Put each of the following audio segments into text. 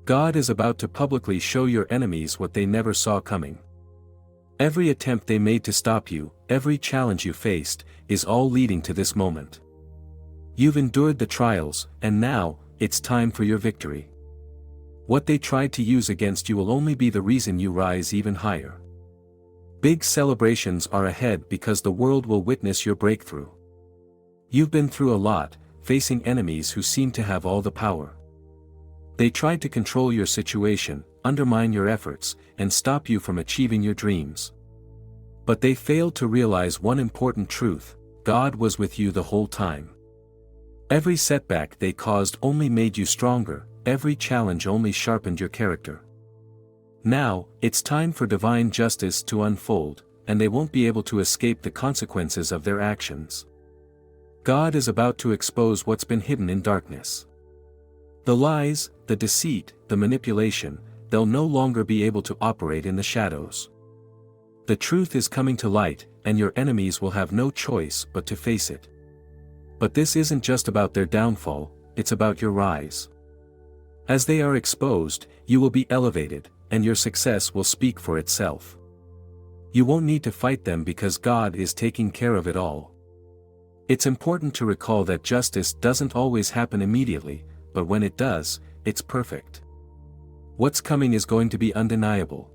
God is about to publicly show your enemies what they never saw coming. Every attempt they made to stop you, every challenge you faced, is all leading to this moment. You've endured the trials, and now, it's time for your victory. What they tried to use against you will only be the reason you rise even higher. Big celebrations are ahead because the world will witness your breakthrough. You've been through a lot, facing enemies who seem to have all the power. They tried to control your situation, undermine your efforts, and stop you from achieving your dreams. But they failed to realize one important truth: God was with you the whole time. Every setback they caused only made you stronger, every challenge only sharpened your character. Now, it's time for divine justice to unfold, and they won't be able to escape the consequences of their actions. God is about to expose what's been hidden in darkness. The lies, the deceit, the manipulation, they'll no longer be able to operate in the shadows. The truth is coming to light, and your enemies will have no choice but to face it. But this isn't just about their downfall, it's about your rise. As they are exposed, you will be elevated, and your success will speak for itself. You won't need to fight them because God is taking care of it all. It's important to recall that justice doesn't always happen immediately, but when it does, it's perfect. What's coming is going to be undeniable.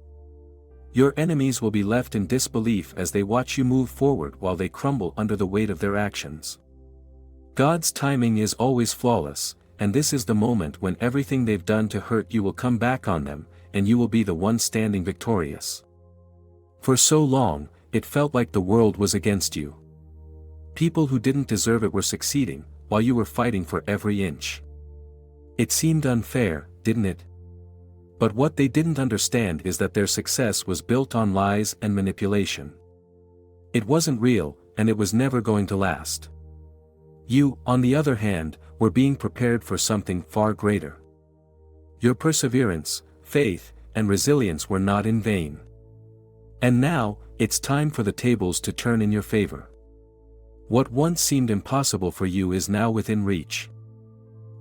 Your enemies will be left in disbelief as they watch you move forward while they crumble under the weight of their actions. God's timing is always flawless, and this is the moment when everything they've done to hurt you will come back on them, and you will be the one standing victorious. For so long, it felt like the world was against you. People who didn't deserve it were succeeding, while you were fighting for every inch. It seemed unfair, didn't it? But what they didn't understand is that their success was built on lies and manipulation. It wasn't real, and it was never going to last. You, on the other hand, were being prepared for something far greater. Your perseverance, faith, and resilience were not in vain. And now, it's time for the tables to turn in your favor. What once seemed impossible for you is now within reach.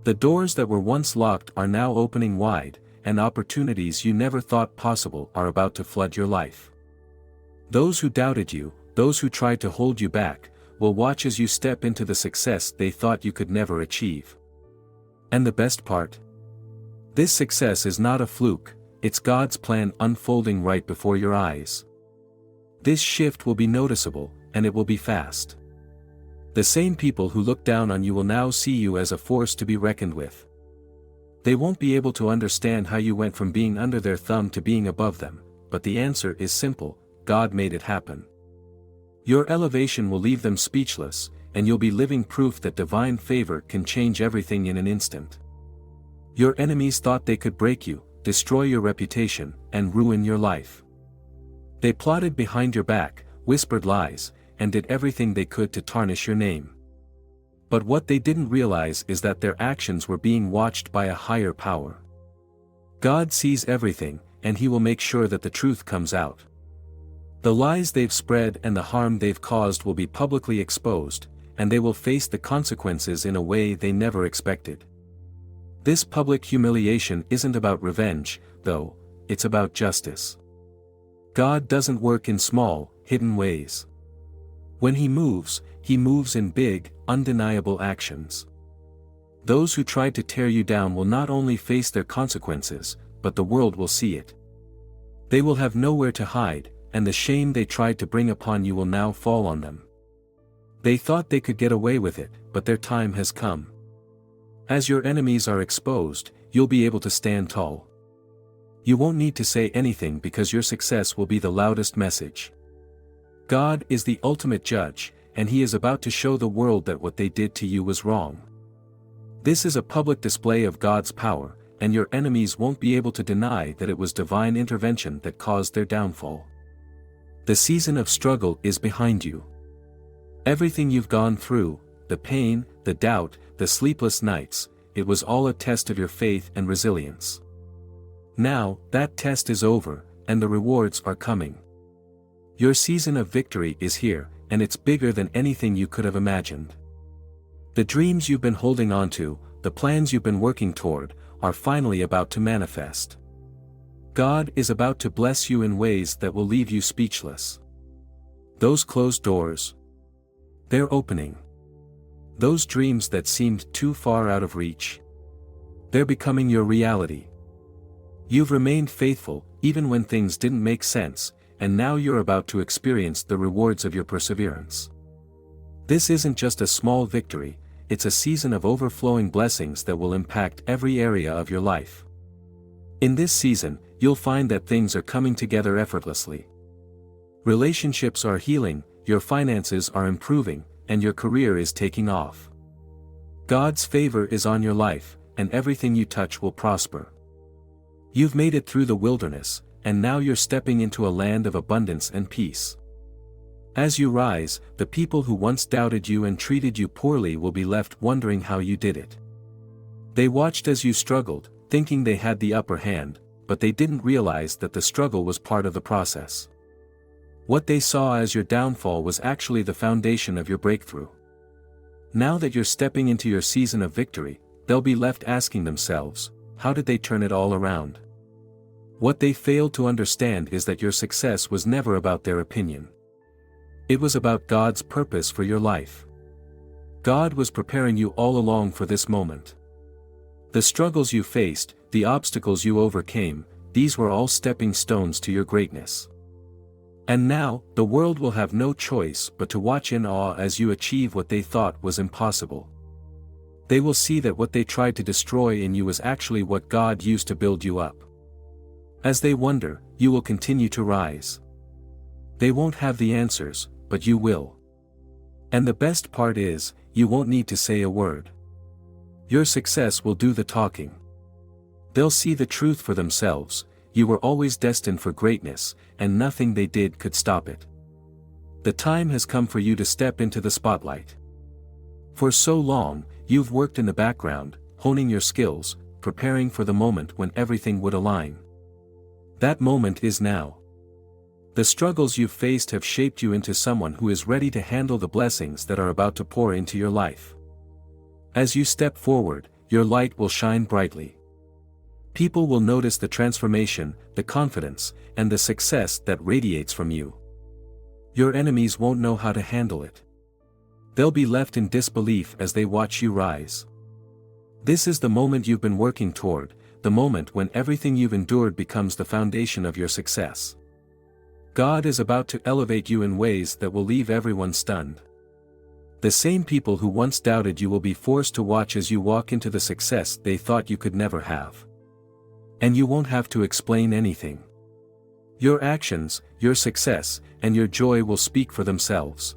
The doors that were once locked are now opening wide, and opportunities you never thought possible are about to flood your life. Those who doubted you, those who tried to hold you back, will watch as you step into the success they thought you could never achieve. And the best part? This success is not a fluke, it's God's plan unfolding right before your eyes. This shift will be noticeable, and it will be fast. The same people who look down on you will now see you as a force to be reckoned with. They won't be able to understand how you went from being under their thumb to being above them, but the answer is simple: God made it happen. Your elevation will leave them speechless, and you'll be living proof that divine favor can change everything in an instant. Your enemies thought they could break you, destroy your reputation, and ruin your life. They plotted behind your back, whispered lies, and did everything they could to tarnish your name. But what they didn't realize is that their actions were being watched by a higher power. God sees everything, and He will make sure that the truth comes out. The lies they've spread and the harm they've caused will be publicly exposed, and they will face the consequences in a way they never expected. This public humiliation isn't about revenge, though, it's about justice. God doesn't work in small, hidden ways. When He moves in big, undeniable actions. Those who tried to tear you down will not only face their consequences, but the world will see it. They will have nowhere to hide, and the shame they tried to bring upon you will now fall on them. They thought they could get away with it, but their time has come. As your enemies are exposed, you'll be able to stand tall. You won't need to say anything because your success will be the loudest message. God is the ultimate judge, and He is about to show the world that what they did to you was wrong. This is a public display of God's power, and your enemies won't be able to deny that it was divine intervention that caused their downfall. The season of struggle is behind you. Everything you've gone through, the pain, the doubt, the sleepless nights, it was all a test of your faith and resilience. Now, that test is over, and the rewards are coming. Your season of victory is here, and it's bigger than anything you could have imagined. The dreams you've been holding on to, the plans you've been working toward, are finally about to manifest. God is about to bless you in ways that will leave you speechless. Those closed doors, they're opening. Those dreams that seemed too far out of reach, they're becoming your reality. You've remained faithful, even when things didn't make sense, and now you're about to experience the rewards of your perseverance. This isn't just a small victory, it's a season of overflowing blessings that will impact every area of your life. In this season, you'll find that things are coming together effortlessly. Relationships are healing, your finances are improving, and your career is taking off. God's favor is on your life, and everything you touch will prosper. You've made it through the wilderness, and now you're stepping into a land of abundance and peace. As you rise, the people who once doubted you and treated you poorly will be left wondering how you did it. They watched as you struggled, thinking they had the upper hand, but they didn't realize that the struggle was part of the process. What they saw as your downfall was actually the foundation of your breakthrough. Now that you're stepping into your season of victory, they'll be left asking themselves, how did they turn it all around? What they failed to understand is that your success was never about their opinion. It was about God's purpose for your life. God was preparing you all along for this moment. The struggles you faced, the obstacles you overcame, these were all stepping stones to your greatness. And now, the world will have no choice but to watch in awe as you achieve what they thought was impossible. They will see that what they tried to destroy in you was actually what God used to build you up. As they wonder, you will continue to rise. They won't have the answers, but you will. And the best part is, you won't need to say a word. Your success will do the talking. They'll see the truth for themselves. You were always destined for greatness, and nothing they did could stop it. The time has come for you to step into the spotlight. For so long, you've worked in the background, honing your skills, preparing for the moment when everything would align. That moment is now. The struggles you've faced have shaped you into someone who is ready to handle the blessings that are about to pour into your life. As you step forward, your light will shine brightly. People will notice the transformation, the confidence, and the success that radiates from you. Your enemies won't know how to handle it. They'll be left in disbelief as they watch you rise. This is the moment you've been working toward, the moment when everything you've endured becomes the foundation of your success. God is about to elevate you in ways that will leave everyone stunned. The same people who once doubted you will be forced to watch as you walk into the success they thought you could never have. And you won't have to explain anything. Your actions, your success, and your joy will speak for themselves.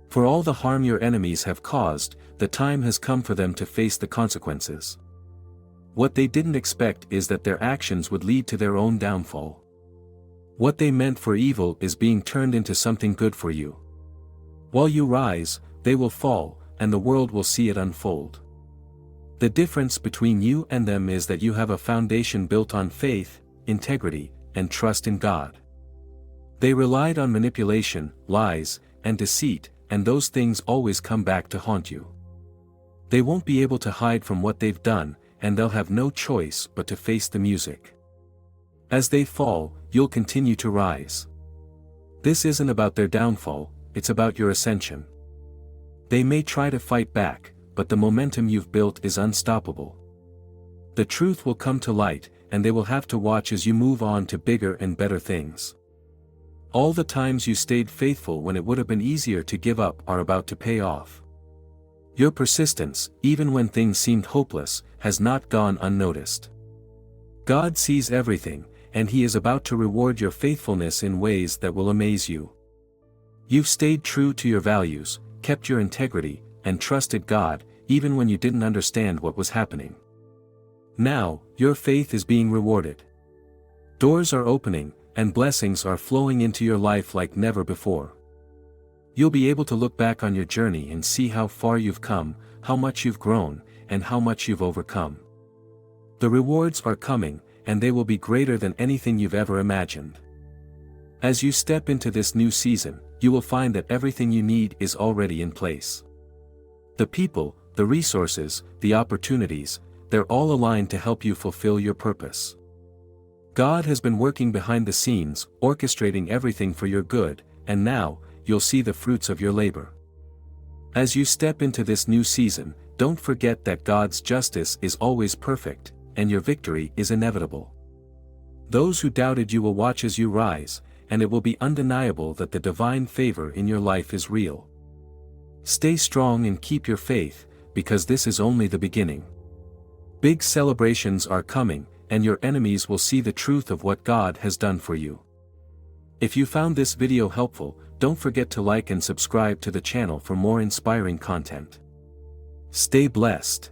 For all the harm your enemies have caused, the time has come for them to face the consequences. What they didn't expect is that their actions would lead to their own downfall. What they meant for evil is being turned into something good for you. While you rise, they will fall, and the world will see it unfold. The difference between you and them is that you have a foundation built on faith, integrity, and trust in God. They relied on manipulation, lies, and deceit, and those things always come back to haunt you. They won't be able to hide from what they've done, and they'll have no choice but to face the music. As they fall, you'll continue to rise. This isn't about their downfall, it's about your ascension. They may try to fight back, but the momentum you've built is unstoppable. The truth will come to light, and they will have to watch as you move on to bigger and better things. All the times you stayed faithful when it would have been easier to give up are about to pay off. Your persistence, even when things seemed hopeless, has not gone unnoticed. God sees everything, and He is about to reward your faithfulness in ways that will amaze you. You've stayed true to your values, kept your integrity, and trusted God, even when you didn't understand what was happening. Now, your faith is being rewarded. Doors are opening, and blessings are flowing into your life like never before. You'll be able to look back on your journey and see how far you've come, how much you've grown, and how much you've overcome. The rewards are coming, and they will be greater than anything you've ever imagined. As you step into this new season, you will find that everything you need is already in place. The people, the resources, the opportunities, they're all aligned to help you fulfill your purpose. God has been working behind the scenes, orchestrating everything for your good, and now, you'll see the fruits of your labor. As you step into this new season, don't forget that God's justice is always perfect, and your victory is inevitable. Those who doubted you will watch as you rise, and it will be undeniable that the divine favor in your life is real. Stay strong and keep your faith, because this is only the beginning. Big celebrations are coming, and your enemies will see the truth of what God has done for you. If you found this video helpful, don't forget to like and subscribe to the channel for more inspiring content. Stay blessed.